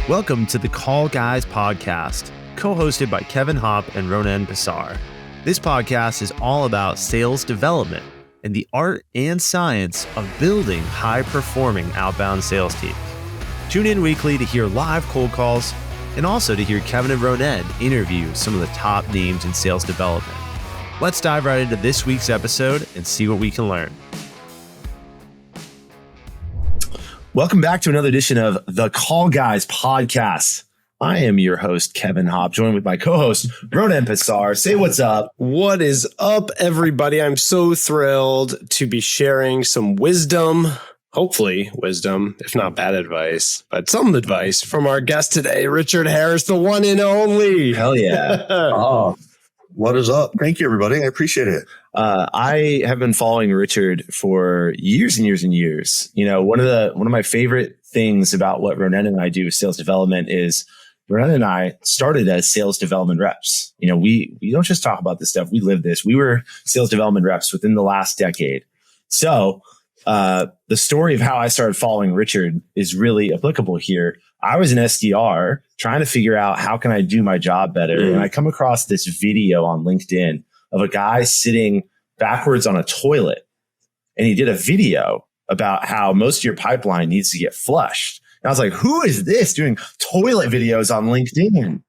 Welcome to the Call Guys podcast, co-hosted by Kevin Hopp and Ronen Pessar. This podcast is all about sales development and the art and science of building high-performing outbound sales teams. Tune in weekly to hear live cold calls and also to hear Kevin and Ronen interview some of the top names in sales development. Let's dive right into this week's episode and see what we can learn. Welcome back to another edition of the Call Guys podcast. I am your host, Kevin Hopp, joined with my co-host, Ronen Pessar. Say what's up. What is up, everybody? I'm so thrilled to be sharing some wisdom, hopefully wisdom, if not bad advice, but some advice from our guest today, Richard Harris, the one and only. Hell yeah. Oh, what is up? Thank you, everybody. I appreciate it. I have been following Richard for years and years and years. You know, one of my favorite things about what Ronen and I do with sales development is Ronen and I started as sales development reps. You know, we don't just talk about this stuff. We live this. We were sales development reps within the last decade. So the story of how I started following Richard is really applicable here. I was an SDR trying to figure out how can I do my job better. And I come across this video on LinkedIn of a guy sitting backwards on a toilet. And he did a video about how most of your pipeline needs to get flushed. And I was like, who is this doing toilet videos on LinkedIn?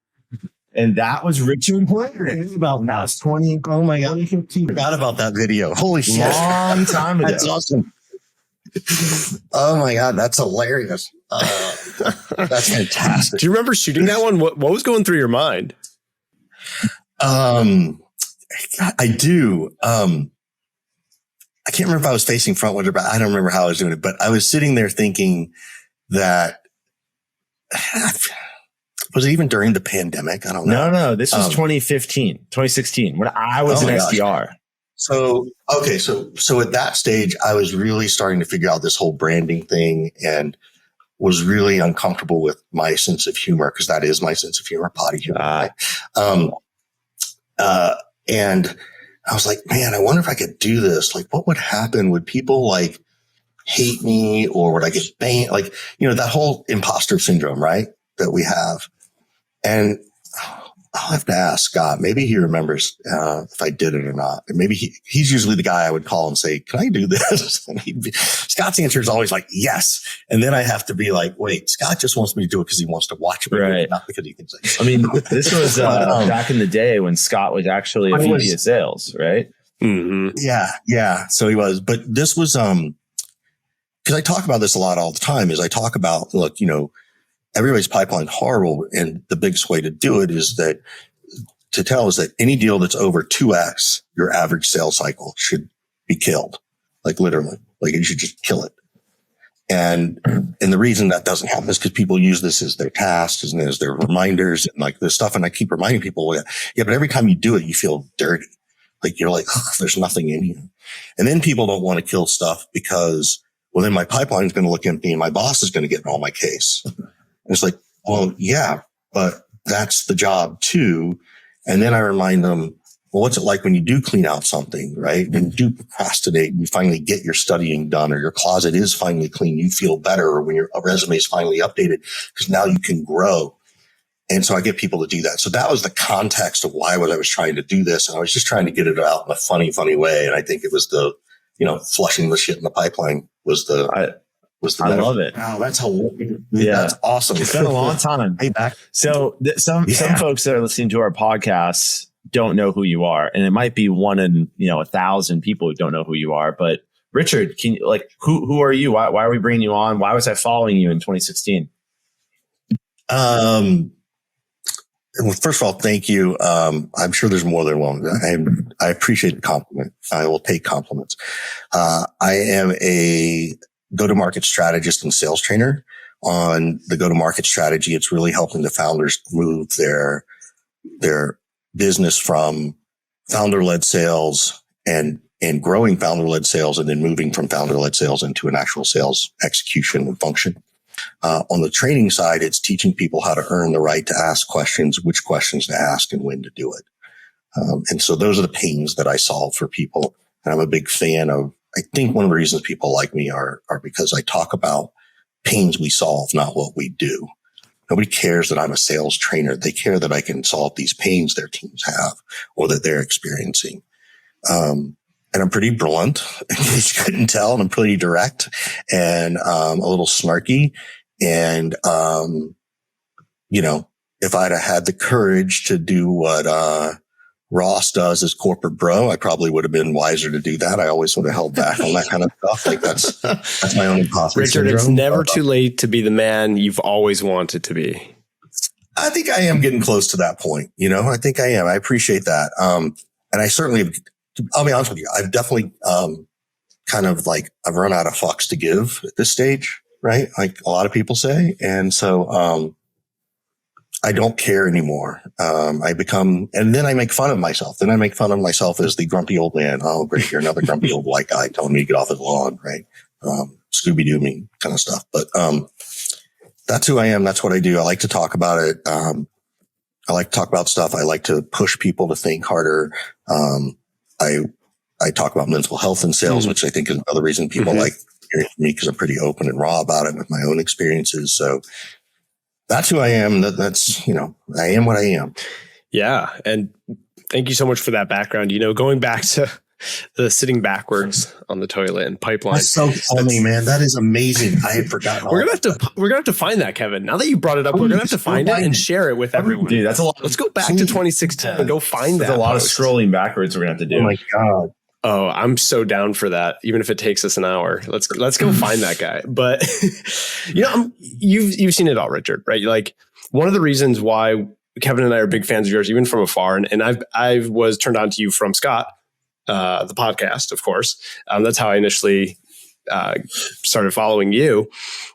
And that was Richard Harris. About now, 20. Oh my God. I forgot about that video. Holy shit. Long time ago. That's awesome. Oh my God. That's hilarious. That's fantastic. Do you remember shooting that one? What was going through your mind? I do. I can't remember if I was facing frontwards, but I don't remember how I was doing it. But I was sitting there thinking that was it even during the pandemic? I don't know. No. This was 2016, when I was an SDR. So at that stage, I was really starting to figure out this whole branding thing and was really uncomfortable with my sense of humor, because that is my sense of humor, potty humor. And I was like, man, I wonder if I could do this. Like, what would happen? Would people like hate me, or would I get banned? Like, you know, that whole imposter syndrome, right? That we have. And I'll have to ask Scott. Maybe he remembers if I did it or not. And maybe he's usually the guy I would call and say, can I do this? And Scott's answer is always like, yes. And then I have to be like, wait, Scott just wants me to do it because he wants to watch me, right? Not because he thinks I mean, this was back in the day when Scott was actually a VP of sales, right? Mm-hmm. Yeah. So he was. But this was because I talk about this a lot all the time. Is I talk about, look, you know, everybody's pipeline horrible. And the biggest way to do it is that any deal that's over 2x your average sales cycle should be killed. Like literally, like you should just kill it. And the reason that doesn't happen is because people use this as their tasks and as their reminders and like this stuff. And I keep reminding people, yeah, but every time you do it, you feel dirty. Like you're like, oh, there's nothing in you. And then people don't want to kill stuff because, well, then my pipeline is going to look empty and my boss is going to get in all my case. And it's like, well, yeah, but that's the job too. And then I remind them, well, what's it like when you do clean out something, right? And you do procrastinate and you finally get your studying done, or your closet is finally clean. You feel better, or when your resume is finally updated, because now you can grow. And so I get people to do that. So that was the context of why I was trying to do this. And I was just trying to get it out in a funny way. And I think it was the, you know, flushing the shit in the pipeline was the I love it. Wow, that's hilarious. Yeah, that's awesome. It's been a long time. So some folks that are listening to our podcasts don't know who you are, and it might be one in 1,000 people who don't know who you are. But Richard, can you who are you? Why are we bringing you on? Why was I following you in 2016? Well, first of all, thank you. I'm sure there's more than one. I appreciate the compliment. I will take compliments. I am a go-to-market strategist and sales trainer. On the go-to-market strategy, it's really helping the founders move their business from founder-led sales and growing founder-led sales, and then moving from founder-led sales into an actual sales execution and function. On the training side, it's teaching people how to earn the right to ask questions, which questions to ask, and when to do it. And so those are the pains that I solve for people. And I'm a big fan of, I think one of the reasons people like me are because I talk about pains we solve, not what we do. Nobody cares that I'm a sales trainer. They care that I can solve these pains their teams have or that they're experiencing. And I'm pretty blunt, in case you couldn't tell, and I'm pretty direct and a little snarky. And, if I'd have had the courage to do what Ross does as corporate bro, I probably would have been wiser to do that. I always sort of held back on that kind of stuff. Like that's my own imposter Richard, syndrome. it's never too late to be the man you've always wanted to be. I think I am getting close to that point. I think I am. I appreciate that. And I certainly, I'll be honest with you, I've definitely I've run out of fucks to give at this stage, right? Like a lot of people say. And so I don't care anymore. And then I make fun of myself. Then I make fun of myself as the grumpy old man. Oh, great. You're another grumpy old white guy telling me to get off his lawn, right? Scooby-Doo me kind of stuff. But that's who I am. That's what I do. I like to talk about it. I like to talk about stuff. I like to push people to think harder. I talk about mental health and sales, which I think is another reason people like hearing from me, because I'm pretty open and raw about it with my own experiences. So that's who I am. That's, I am what I am. Yeah. And thank you so much for that background. Going back to the sitting backwards on the toilet and pipeline. That's so funny, man. That is amazing. I had forgotten. We're gonna have to find that, Kevin. Now that you brought it up, we're gonna have to find it and share it with everyone. Dude, that's a lot. Let's go back to 2016 and go find that. There's a lot of scrolling backwards we're gonna have to do. Oh my God. Oh, I'm so down for that. Even if it takes us an hour, let's go find that guy. But you've seen it all, Richard, right? Like one of the reasons why Kevin and I are big fans of yours, even from afar, and I was turned on to you from Scott, the podcast, of course. That's how I initially started following you.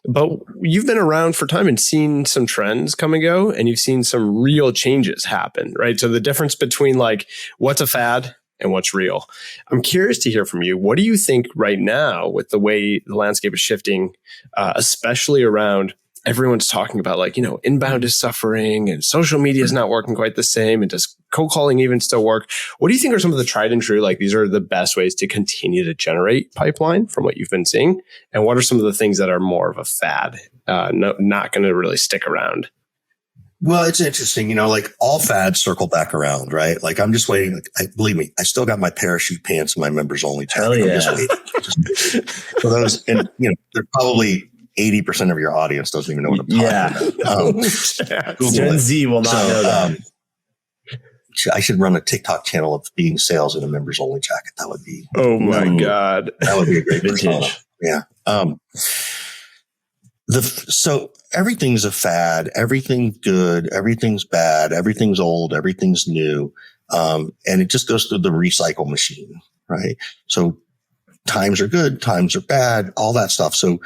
But you've been around for time and seen some trends come and go, and you've seen some real changes happen, right? So the difference between like what's a fad and what's real. I'm curious to hear from you. What do you think right now with the way the landscape is shifting, especially around everyone's talking about like, inbound is suffering and social media is not working quite the same. And does cold calling even still work? What do you think are some of the tried and true, like these are the best ways to continue to generate pipeline from what you've been seeing? And what are some of the things that are more of a fad, not going to really stick around? Well, it's interesting, like all fads circle back around, right? Like I'm just waiting. Believe me, I still got my parachute pants and my members only tag. Hell yeah. I'm just waiting. For those, and they're probably 80% of your audience doesn't even know what I'm talking about. Gen Z will not know that. I should run a TikTok channel of being sales in a members only jacket. That would be. Oh my God. That would be a great vintage. Yeah. So everything's a fad, everything's good, everything's bad, everything's old, everything's new. And it just goes through the recycle machine, right? So times are good, times are bad, all that stuff. So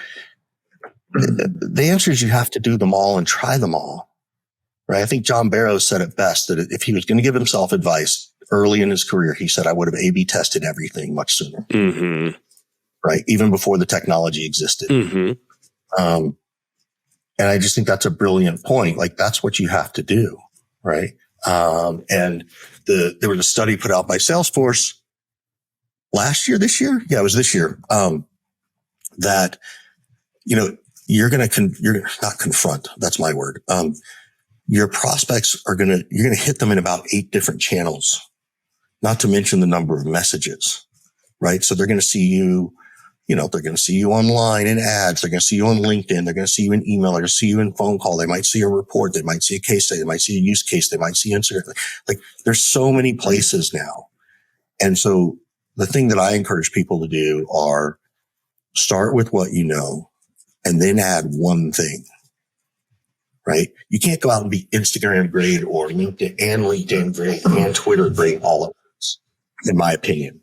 the answer is you have to do them all and try them all, right? I think John Barrows said it best that if he was going to give himself advice early in his career, he said, I would have A/B tested everything much sooner, right? Even before the technology existed. And I just think that's a brilliant point. Like that's what you have to do. Right. And there was a study put out by Salesforce this year. Yeah, it was this year. That, you're not confront. That's my word. Your prospects you're going to hit them in about 8 different channels, not to mention the number of messages. Right. So they're going to see you. They're going to see you online in ads. They're going to see you on LinkedIn. They're going to see you in email. They're going to see you in phone call. They might see a report. They might see a case study. They might see a use case. They might see insert. Like there's so many places now. And so the thing that I encourage people to do are start with what you know and then add one thing, right? You can't go out and be Instagram great or LinkedIn great and Twitter great all at once, in my opinion.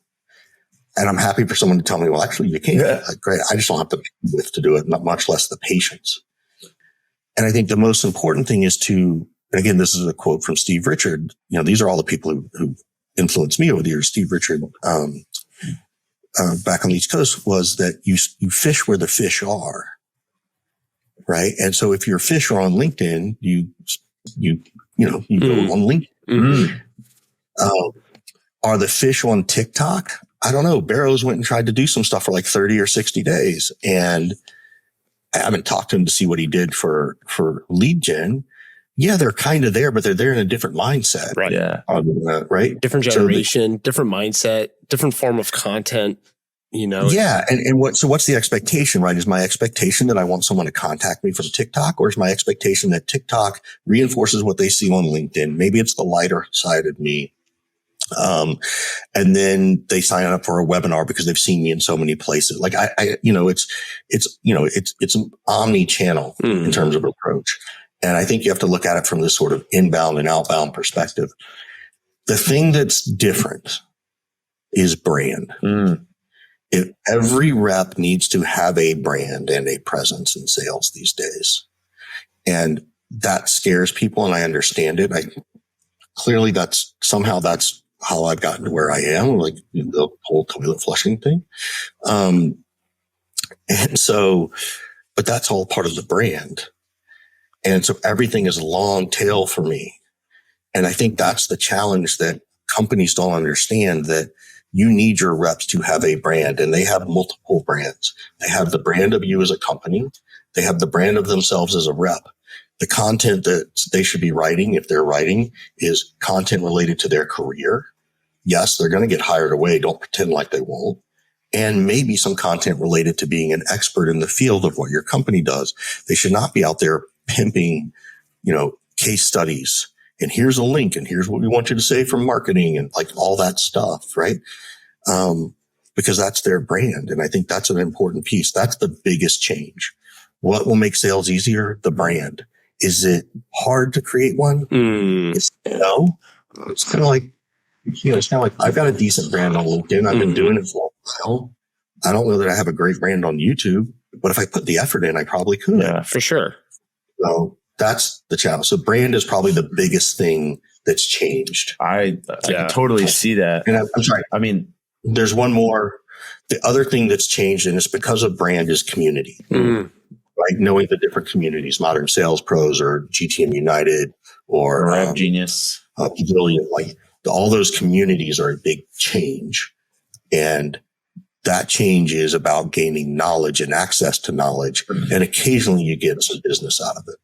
And I'm happy for someone to tell me, well, actually, you can't. Yeah. Like, great. I just don't have the bandwidth to do it, not much less the patience. And I think the most important thing is to, and again, this is a quote from Steve Richard. These are all the people who influenced me over the years. Steve Richard, back on the East Coast, was that you fish where the fish are, right? And so if your fish are on LinkedIn, you go on LinkedIn. Are the fish on TikTok? I don't know. Barrows went and tried to do some stuff for like 30 or 60 days. And I haven't talked to him to see what he did for lead gen. Yeah, they're kind of there, but they're there in a different mindset. Right. Yeah. Right. Different generation, different mindset, different form of content, Yeah. And what's the expectation, right? Is my expectation that I want someone to contact me from TikTok, or is my expectation that TikTok reinforces what they see on LinkedIn? Maybe it's the lighter side of me. And then they sign up for a webinar because they've seen me in so many places. Like it's an omni-channel in terms of approach. And I think you have to look at it from this sort of inbound and outbound perspective. The thing that's different is brand. If every rep needs to have a brand and a presence in sales these days, and that scares people, and I understand it. Clearly that's how I've gotten to where I am, like the whole toilet flushing thing. And so, but that's all part of the brand. And so everything is long tail for me. And I think that's the challenge that companies don't understand, that you need your reps to have a brand, and they have multiple brands. They have the brand of you as a company. They have the brand of themselves as a rep. The content that they should be writing, if they're writing, is content related to their career. Yes, they're going to get hired away. Don't pretend like they won't. And maybe some content related to being an expert in the field of what your company does. They should not be out there pimping, case studies. And here's a link, and here's what we want you to say from marketing, and like all that stuff, right? Because that's their brand. And I think that's an important piece. That's the biggest change. What will make sales easier? The brand. Is it hard to create one? No. It's kind of like, I've got a decent brand on LinkedIn. I've been doing it for a while. I don't know that I have a great brand on YouTube, but if I put the effort in, I probably could. Yeah, for sure. So that's the challenge. So brand is probably the biggest thing that's changed. I can totally see that. And I'm sorry. I mean, there's one more. The other thing that's changed, and it's because of brand, is community. Right? Knowing the different communities, Modern Sales Pros or GTM United or Rev Genius, Pavilion, like all those communities are a big change. And that change is about gaining knowledge and access to knowledge. And occasionally you get some business out of it.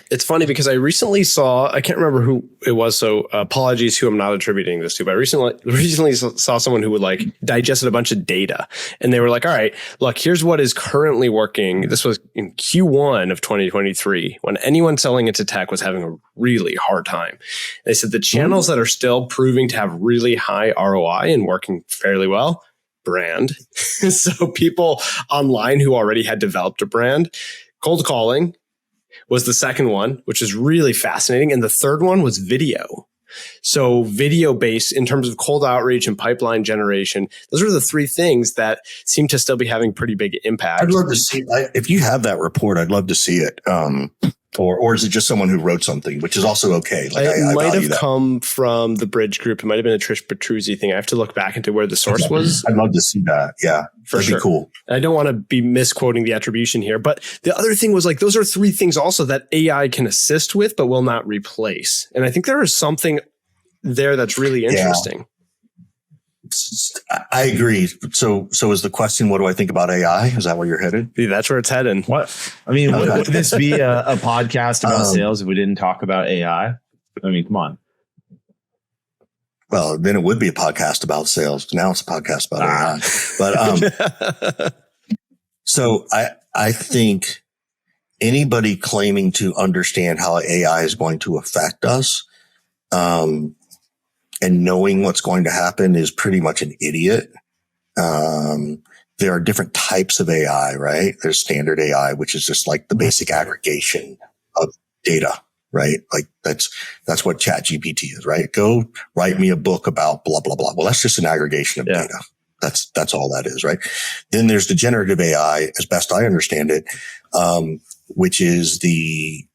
It's funny because I recently saw, I can't remember who it was, so apologies who I'm not attributing this to, but I recently saw someone who would like digested a bunch of data, and they were like, all right, look, here's what is currently working. This was in Q1 of 2023 when anyone selling into tech was having a really hard time. They said the channels that are still proving to have really high ROI and working fairly well, brand. So people online who already had developed a brand, cold calling was the second one, which is really fascinating. And the third one was video. So video based in terms of cold outreach and pipeline generation. Those are the three things that seem to still be having pretty big impact. I'd love to see, if you have that report, I'd love to see it. Or is it just someone who wrote something, which is also okay? Like it might have come from the Bridge Group. It might have been a Trish Petruzzi thing. I have to look back into where the source was. I'd love to see that. Yeah, that'd be cool. I don't want to be misquoting the attribution here, but the other thing was like, those are three things also that AI can assist with, but will not replace. And I think there is something there that's really interesting. Yeah. I agree. So is the question, what do I think about AI? Is that where you're headed? Yeah, that's where it's heading. What? I mean, would this be a podcast about sales if we didn't talk about AI? I mean, come on. Well, then it would be a podcast about sales. Now it's a podcast about AI. But so I think anybody claiming to understand how AI is going to affect us, and knowing what's going to happen is pretty much an idiot. There are different types of AI, right? There's standard AI, which is just like the basic aggregation of data, right? Like that's what ChatGPT is, right? Go write me a book about blah, blah, blah. Well, that's just an aggregation of data. That's all that is, right? Then there's the generative AI, as best I understand it, which is the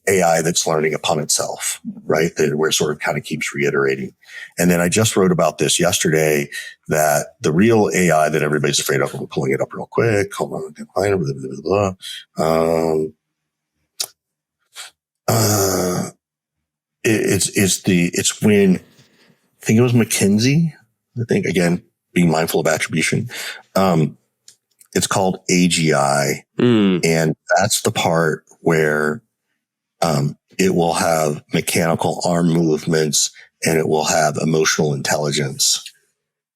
AI that's learning upon itself, right? Where it sort of kind of keeps reiterating. And then I just wrote about this yesterday, that the real AI that everybody's afraid of, I'm pulling it up real quick. Hold on. Blah, blah, blah. It's when, I think it was McKinsey, I think, again, being mindful of attribution, It's called AGI. And that's the part where, it will have mechanical arm movements and it will have emotional intelligence.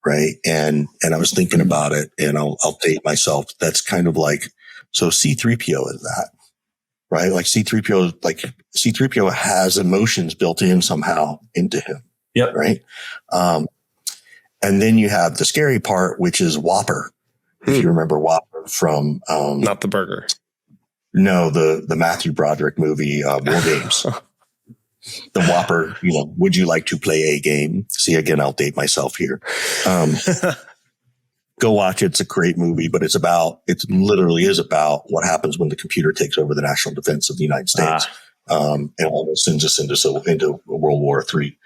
Right. And I was thinking about it, and I'll date myself. That's kind of like, so C3PO is that, right? Like C3PO has emotions built in somehow into him. Yep. Right. And then you have the scary part, which is Whopper. If you remember Whopper from, not the burger. No, the Matthew Broderick movie, War Games. The Whopper, would you like to play a game? See, again, I'll date myself here. Go watch it. It's a great movie, but it literally is about what happens when the computer takes over the national defense of the United States. And almost sends us into World War III.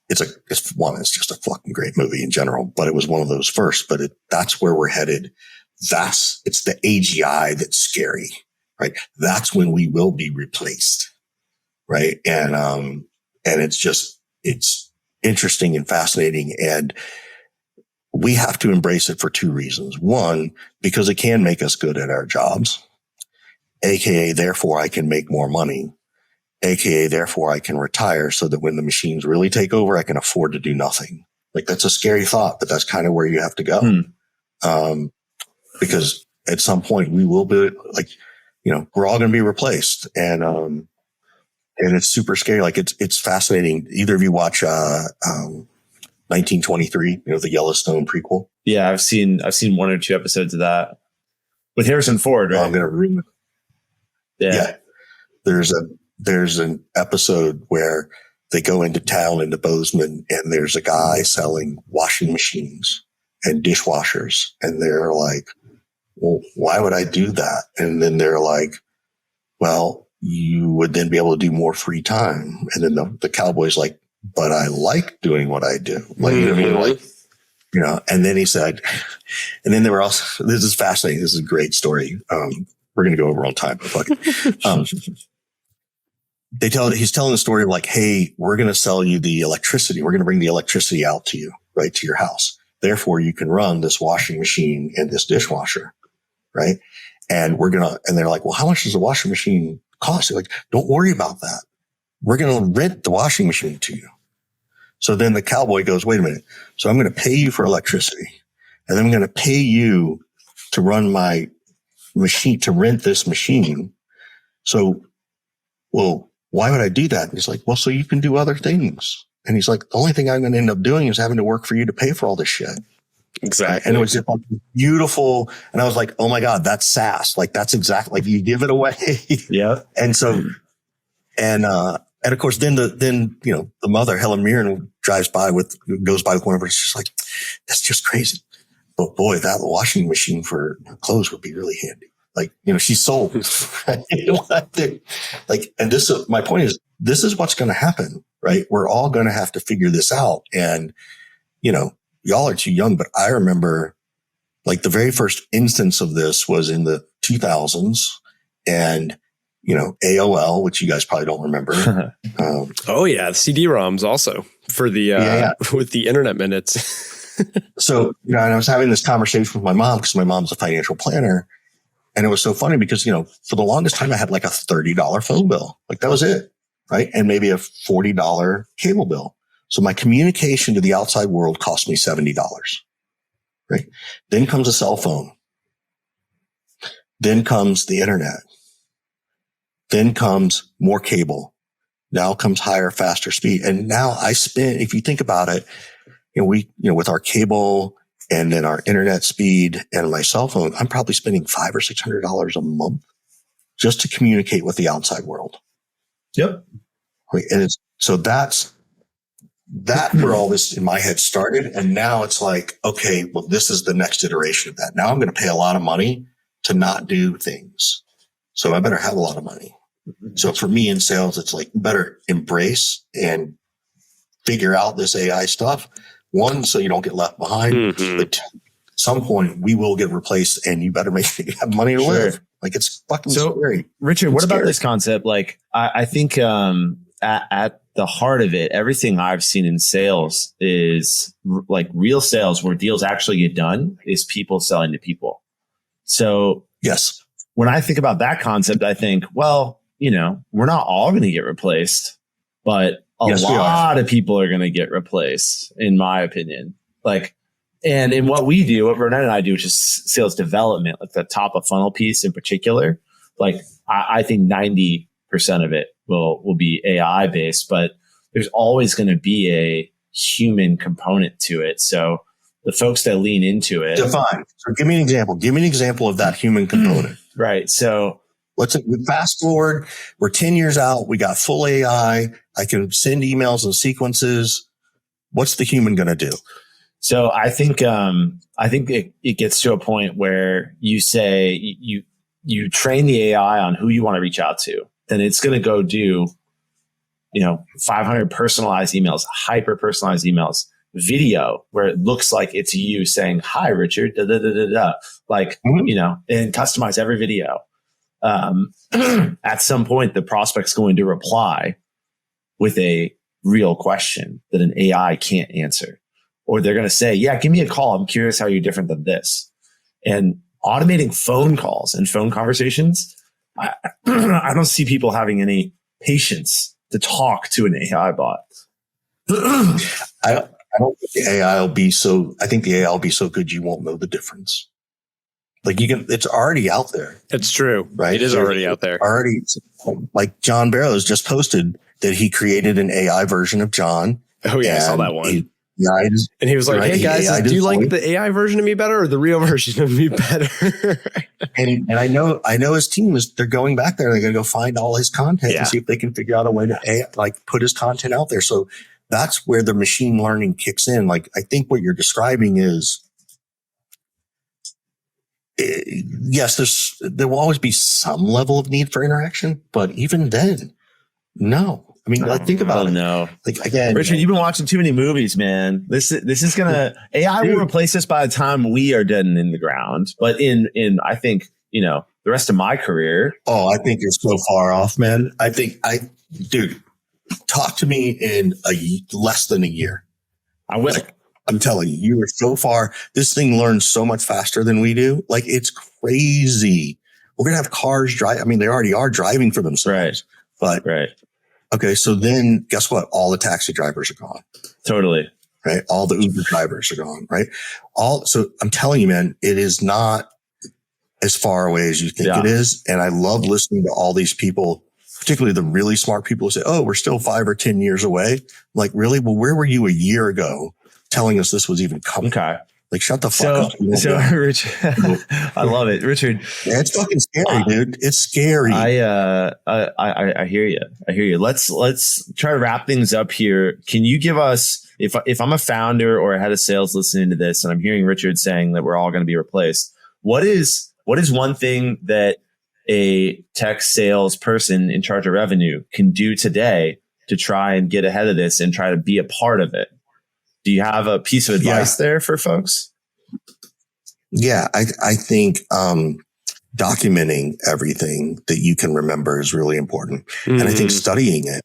It's just a fucking great movie in general, but it was one of those first, but that's where we're headed. It's the AGI that's scary. Right. That's when we will be replaced. Right. And it's interesting and fascinating. And we have to embrace it for two reasons. One, because it can make us good at our jobs, AKA, therefore I can make more money, AKA, therefore I can retire so that when the machines really take over, I can afford to do nothing. Like, that's a scary thought, but that's kind of where you have to go. Because at some point we will be like, we're all going to be replaced, and it's super scary. Like, it's fascinating. Either of you watch 1923, the Yellowstone prequel? Yeah, I've seen 1 or 2 episodes of that with Harrison Ford. Right? I'm going to ruin it. Yeah. There's an episode where they go into town into Bozeman, and there's a guy selling washing machines and dishwashers, and they're like, well, why would I do that? And then they're like, well, you would then be able to do more free time. And then the cowboy's like, but I like doing what I do. Like, you know what I mean? Like, and then he said, and then there were also, this is fascinating. This is a great story. We're going to go over on time, but fuck it. He's telling the story of like, hey, we're going to sell you the electricity. We're going to bring the electricity out to you, right, to your house. Therefore, you can run this washing machine and this dishwasher. Right. And they're like, well, how much does a washing machine cost? They're like, don't worry about that. We're going to rent the washing machine to you. So then the cowboy goes, wait a minute. So I'm going to pay you for electricity, and then I'm going to pay you to run my machine, to rent this machine. So, well, why would I do that? And he's like, well, so you can do other things. And he's like, the only thing I'm going to end up doing is having to work for you to pay for all this shit. Exactly. And it was just beautiful. And I was like, oh my God, that's SaaS. Like, that's exactly, like, you give it away. Yeah. And so, and of course, then the mother, Helen Mirren, goes by with one of her. She's like, that's just crazy. But boy, that washing machine for clothes would be really handy. Like, she's sold. Like, and my point is, this is what's going to happen, right? We're all going to have to figure this out. And, y'all are too young, but I remember, like, the very first instance of this was in the 2000s, and, AOL, which you guys probably don't remember. Oh yeah. CD-ROMs also for the, with the internet minutes. So, and I was having this conversation with my mom, because my mom's a financial planner. And it was so funny because, for the longest time I had like a $30 phone bill. Like, that was it. Right. And maybe a $40 cable bill. So my communication to the outside world cost me $70. Right. Then comes a cell phone. Then comes the internet. Then comes more cable. Now comes higher, faster speed. And now I spend, if you think about it, with our cable and then our internet speed and my cell phone, I'm probably spending $500 or $600 a month just to communicate with the outside world. Yep. And that's where all this in my head started. And now it's like, okay, well, this is the next iteration of that. Now I'm going to pay a lot of money to not do things. So I better have a lot of money. So for me in sales, it's like, better embrace and figure out this AI stuff. One, so you don't get left behind. But at some point we will get replaced, and you better have money to live. Like, it's fucking scary. Richard, what about this concept? Like, I think, at the heart of it, everything I've seen in sales is like real sales where deals actually get done is people selling to people. So yes, when I think about that concept, I think, well, we're not all going to get replaced, but a lot of people are going to get replaced, in my opinion. And in what we do, what Ronen and I do, which is sales development, like the top of funnel piece in particular, like I think 90% of it will be AI based, but there's always going to be a human component to it. So the folks that lean into it. Define. So give me an example. Give me an example of that human component. Right. So let's fast forward. We're 10 years out. We got full AI. I can send emails and sequences. What's the human going to do? So I think it gets to a point where you say you train the AI on who you want to reach out to, then it's going to go do, 500 personalized emails, hyper personalized emails, video where it looks like it's you saying, "Hi, Richard," da, da, da, da, da. And customize every video. At some point, the prospect's going to reply with a real question that an AI can't answer. Or they're going to say, "Yeah, give me a call. I'm curious how you're different than this." And automating phone calls and phone conversations, I don't see people having any patience to talk to an AI bot. I don't think the AI will be so. I think the AI will be so good you won't know the difference. Like it's already out there. It's true, right? It is already out there. Already, like John Barrows just posted that he created an AI version of John. Oh yeah, I saw that one. And he was like, "Hey guys, do you like the AI version of me better or the real version of me better?" and I know his team they're going back there. They're going to go find all his content and see if they can figure out a way to put his content out there. So that's where the machine learning kicks in. Like I think what you're describing is, yes, there will always be some level of need for interaction, but even then, no. I mean, think about it. No. Like again, Richard, you've been watching too many movies, man. This is gonna AI will replace us by the time we are dead and in the ground. But in I think the rest of my career. Oh, I think you're so far off, man. Dude, talk to me in less than a year. I will. I'm telling you, you are so far. This thing learns so much faster than we do. Like it's crazy. We're gonna have cars drive. I mean, they already are driving for themselves. Right. But okay, so then guess what? All the taxi drivers are gone. Totally. Right. All the Uber drivers are gone. Right. So I'm telling you, man, it is not as far away as you think it is. And I love listening to all these people, particularly the really smart people who say, "Oh, we're still 5 or 10 years away." Like, really? Well, where were you a year ago telling us this was even coming? Okay. Like, shut the fuck up. So Richard, I love it. Richard. Yeah, it's fucking scary, dude. It's scary. I hear you. I hear you. Let's try to wrap things up here. Can you give us, if I'm a founder or a head of sales listening to this and I'm hearing Richard saying that we're all going to be replaced, what is one thing that a tech sales person in charge of revenue can do today to try and get ahead of this and try to be a part of it? Do you have a piece of advice there for folks? Yeah, I think documenting everything that you can remember is really important. And I think studying it,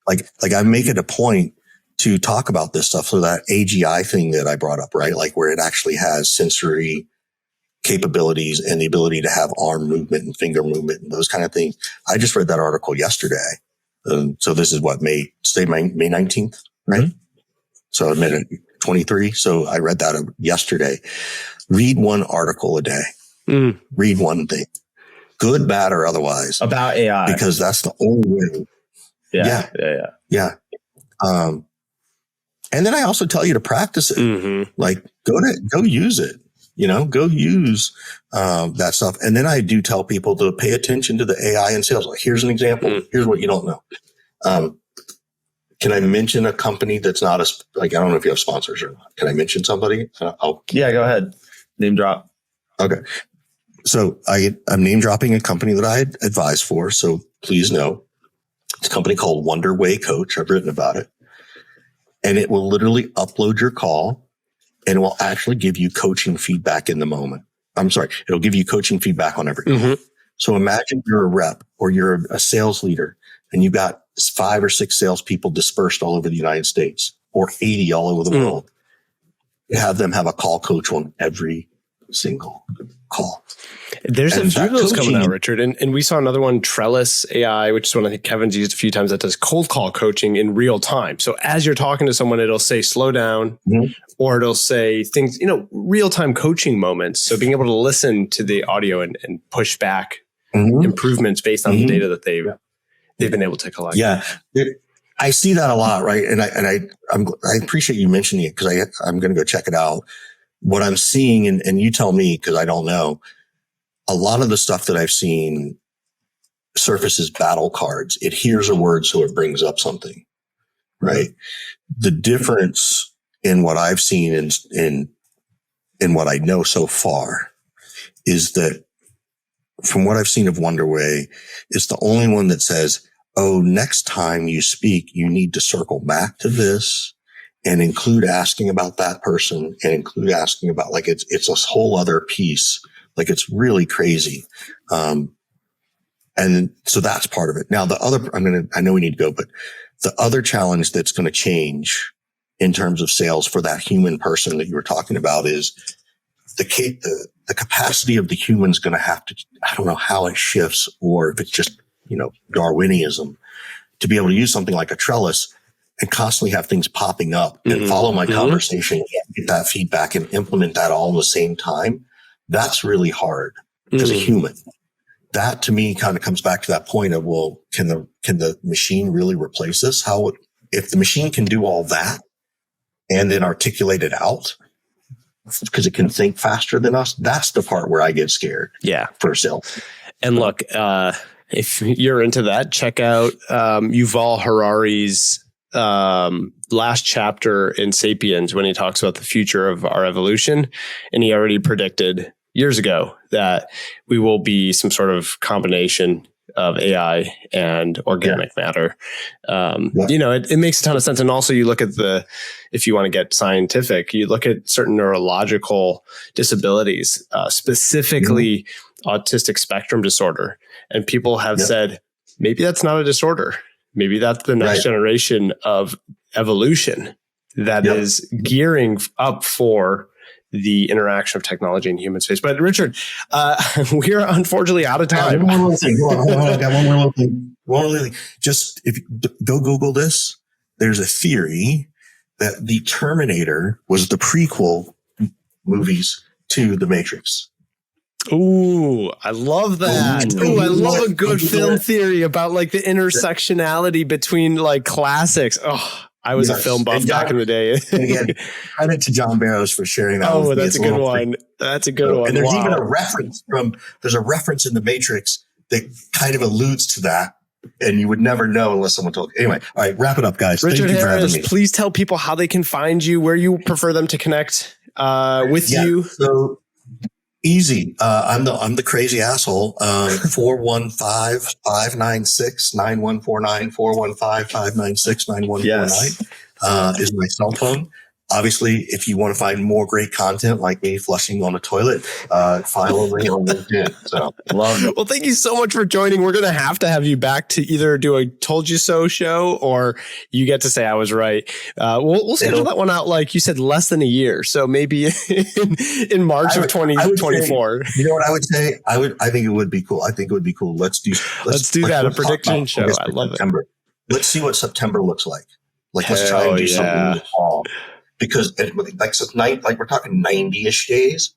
like I make it a point to talk about this stuff. So that AGI thing that I brought up, right? Like where it actually has sensory capabilities and the ability to have arm movement and finger movement and those kind of things. I just read that article yesterday. So this is May 19th, right? Mm-hmm. So I made it 23. So I read that yesterday. Read one article a day. Read one thing, good, bad, or otherwise, about AI, because that's the only way. Yeah. And then I also tell you to practice it. Mm-hmm. Like go use it. Go use that stuff. And then I do tell people to pay attention to the AI in sales. Like, here's an example. Mm-hmm. Here's what you don't know. Can I mention a company that's not I don't know if you have sponsors or not. Can I mention somebody? Yeah, go ahead. Name drop. Okay. So I'm name dropping a company that I advise for. So please know it's a company called Wonder Way Coach. I've written about it, and it will literally upload your call and it will actually give you coaching feedback in the moment. I'm sorry. It'll give you coaching feedback on every call. Mm-hmm. So imagine you're a rep or you're a sales leader and you got 5 or 6 salespeople dispersed all over the United States, or 80 all over the world. You have them have a call coach on every single call. There's a few of those coming out, Richard. And we saw another one, Trellis AI, which is one I think Kevin's used a few times, that does cold call coaching in real time. So as you're talking to someone, it'll say slow down, or it'll say things, real time coaching moments. So being able to listen to the audio and push back improvements based on the data that they've been able to collect. Yeah. I see that a lot, right? And I appreciate you mentioning it, because I'm going to go check it out. What I'm seeing, and you tell me, because I don't know, a lot of the stuff that I've seen surfaces battle cards. It hears a word, so it brings up something, right? The difference in what I've seen in what I know so far is that, from what I've seen of Wonderway, it's the only one that says, oh, next time you speak, you need to circle back to this and include asking about that person, and include asking about, like, it's a whole other piece. Like, it's really crazy. And so that's part of it. Now, I know we need to go, but the other challenge that's going to change in terms of sales for that human person that you were talking about is the capacity of the human's going to have to, I don't know how it shifts, or if it's just, Darwinianism, to be able to use something like a Trellis and constantly have things popping up and follow my conversation, and get that feedback and implement that all in the same time. That's really hard as a human. That, to me, kind of comes back to that point of, well, can the machine really replace us? If the machine can do all that and then articulate it out, because it can think faster than us, that's the part where I get scared. Yeah. For sales. And look, if you're into that, check out Yuval Harari's last chapter in Sapiens, when he talks about the future of our evolution. And he already predicted years ago that we will be some sort of combination of AI and organic matter. It makes a ton of sense. And also, you look at if you want to get scientific, you look at certain neurological disabilities, specifically autistic spectrum disorder. And people have said, maybe that's not a disorder. Maybe that's the next generation of evolution that is gearing up for the interaction of technology and human space. But Richard, we're unfortunately out of time. One more thing. Hold on. I got one more thing. One more thing. Just, if you go Google this, there's a theory that the Terminator was the prequel movies to The Matrix. Ooh, I love that. Ooh, I love a good film theory about, like, the intersectionality between, like, classics. Oh, I was a film buff back in the day. Again, credit to John Barrows for sharing that. Oh, that's a good one. That's a good one. And there's even a reference in The Matrix that kind of alludes to that. And you would never know unless someone told you. Anyway, all right, wrap it up, guys. Richard Thank you for having me. Please tell people how they can find you, where you prefer them to connect with you. So easy. I'm the crazy asshole. 415-596-9149, 415-596-9149 is my cell phone. Obviously, if you want to find more great content like me flushing on a toilet, follow me on LinkedIn. So love it. Well, thank you so much for joining. We're going to have you back to either do a Told You So show, or you get to say I was right. We'll schedule that one out, like you said, less than a year. So maybe in March of 2024. You know what I would say? I think it would be cool. Let's do that. A prediction show. I love September. it. Let's see what September looks like. Let's try and do something in the fall. Because we're talking 90-ish days.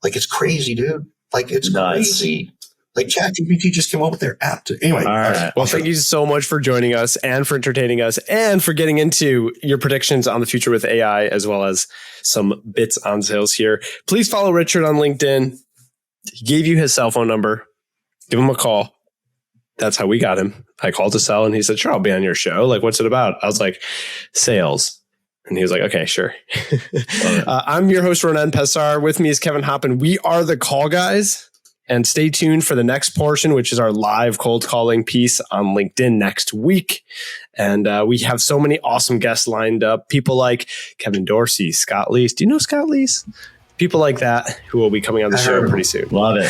Like, it's crazy, dude. Like, it's crazy. Like, ChatGPT just came up with their app. Anyway. All right. Well, thank you so much for joining us and for entertaining us and for getting into your predictions on the future with AI, as well as some bits on sales here. Please follow Richard on LinkedIn. He gave you his cell phone number. Give him a call. That's how we got him. I called to sell, and he said, sure, I'll be on your show. Like, what's it about? I was like, sales. And he was like, okay, sure. I'm your host, Ronen Pessar. With me is Kevin Hopp, and we are the Call Guys. And stay tuned for the next portion, which is our live cold calling piece on LinkedIn next week. And we have so many awesome guests lined up. People like Kevin Dorsey, Scott Leese. Do you know Scott Leese? People like that who will be coming on the show pretty soon. Love it.